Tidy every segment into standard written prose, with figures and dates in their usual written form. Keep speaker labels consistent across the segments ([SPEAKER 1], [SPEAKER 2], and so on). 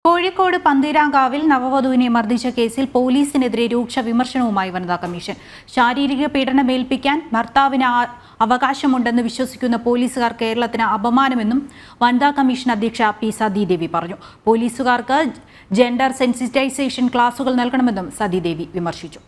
[SPEAKER 1] കോഴിക്കോട് പന്തീരാങ്കാവിൽ നവവധുവിനെ മർദ്ദിച്ച കേസിൽ പോലീസിനെതിരെ രൂക്ഷ വിമർശനവുമായി വനിതാ കമ്മീഷൻ. ശാരീരിക പീഡനമേൽപ്പിക്കാൻ ഭർത്താവിന് അവകാശമുണ്ടെന്ന് വിശ്വസിക്കുന്ന പോലീസുകാർ കേരളത്തിന് അപമാനമെന്നും വനിതാ കമ്മീഷൻ അധ്യക്ഷ പി സതീദേവി പറഞ്ഞു. പോലീസുകാർക്ക് ജെൻഡർ സെൻസിറ്റൈസേഷൻ ക്ലാസുകൾ നൽകണമെന്നും സതീദേവി വിമർശിച്ചു.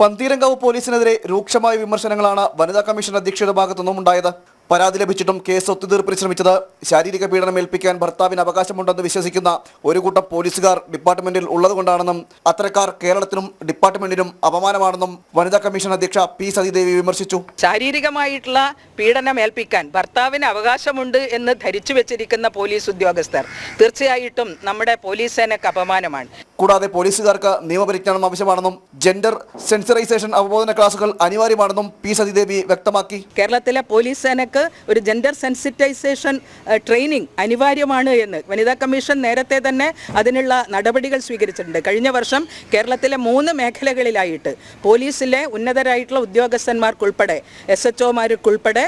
[SPEAKER 2] പന്തീരങ്കാവ് പോലീസിനെതിരെ രൂക്ഷമായ വിമർശനങ്ങളാണ് വനിതാ കമ്മീഷൻ അധ്യക്ഷയുടെ ഭാഗത്തുനിന്നും ഉണ്ടായത്. പരാതി ലഭിച്ചിട്ടും കേസ് ഒത്തുതീർപ്പിന് ശ്രമിച്ചത് ശാരീരിക പീഡനം ഏൽപ്പിക്കാൻ ഭർത്താവിന് അവകാശമുണ്ടെന്ന് വിശ്വസിക്കുന്ന ഒരു കൂട്ടം പോലീസുകാർ ഡിപ്പാർട്ട്മെന്റിൽ ഉള്ളതുകൊണ്ടാണെന്നും അത്തരക്കാർ കേരളത്തിനും ഡിപ്പാർട്ട്മെന്റിനും അപമാനമാണെന്നും വനിതാ കമ്മീഷൻ അധ്യക്ഷ പി സതീദേവി വിമർശിച്ചു.
[SPEAKER 3] ശാരീരികമായിട്ടുള്ള പീഡനം ഏൽപ്പിക്കാൻ ഭർത്താവിന് അവകാശമുണ്ട് എന്ന് ധരിച്ചു വെച്ചിരിക്കുന്ന പോലീസ് ഉദ്യോഗസ്ഥർ തീർച്ചയായിട്ടും നമ്മുടെ പോലീസ് സേനയ്ക്ക് അപമാനമാണ്.
[SPEAKER 2] കൂടാതെ പോലീസുകാർക്ക് നിയമപരിജ്ഞാനം ആവശ്യമാണെന്നും ജെൻഡർ സെൻസിറ്റൈസേഷൻ അവബോധന ക്ലാസുകൾ അനിവാര്യമാണെന്നും പി സതീദേവി വ്യക്തമാക്കി.
[SPEAKER 3] കേരളത്തിലെ പോലീസ് സേനയ്ക്ക് ഒരു ജെൻഡർ സെൻസിറ്റൈസേഷൻ ട്രെയിനിങ് അനിവാര്യമാണ് എന്ന് വനിതാ കമ്മീഷൻ നേരത്തെ തന്നെ അതിനുള്ള നടപടികൾ സ്വീകരിച്ചിട്ടുണ്ട്. കഴിഞ്ഞ വർഷം കേരളത്തിലെ 3 മേഖലകളിലായിട്ട് പോലീസിലെ ഉന്നതരായിട്ടുള്ള ഉദ്യോഗസ്ഥന്മാർക്കുൾപ്പെടെ SHOമാർക്കുൾപ്പെടെ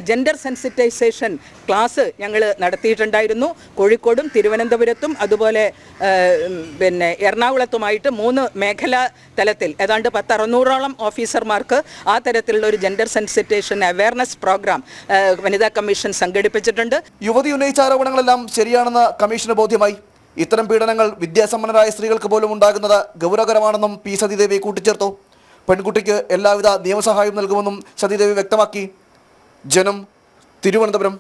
[SPEAKER 3] ജെൻഡർ സെൻസിറ്റൈസേഷൻ ക്ലാസ് ഞങ്ങൾ നടത്തിയിട്ടുണ്ടായിരുന്നു. കോഴിക്കോടും തിരുവനന്തപുരത്തും അതുപോലെ എറണാകുളത്തുമായിട്ട് 3 മേഖലാ തലത്തിൽ ഏതാണ്ട് 600ഓളം ഓഫീസർമാർക്ക് ആ തരത്തിലുള്ള ഒരു ജെൻഡർ സെൻസിറ്റൈസേഷൻ അവയർനെസ് പ്രോഗ്രാം വനിതാ കമ്മീഷൻ സംഘടിപ്പിച്ചിട്ടുണ്ട്.
[SPEAKER 2] യുവതി ഉന്നയിച്ച ആരോപണങ്ങളെല്ലാം ശരിയാണെന്ന് കമ്മീഷന് ബോധ്യമായി. ഇത്തരം പീഡനങ്ങൾ വിദ്യാസമ്പന്നരായ സ്ത്രീകൾക്ക് പോലും ഉണ്ടാകുന്നത് ഗൗരവകരമാണെന്നും പി സതീദേവി കൂട്ടിച്ചേർത്തു. പെൺകുട്ടിക്ക് എല്ലാവിധ നിയമസഹായവും നൽകുമെന്നും സതീദേവി വ്യക്തമാക്കി. ജനം, തിരുവനന്തപുരം.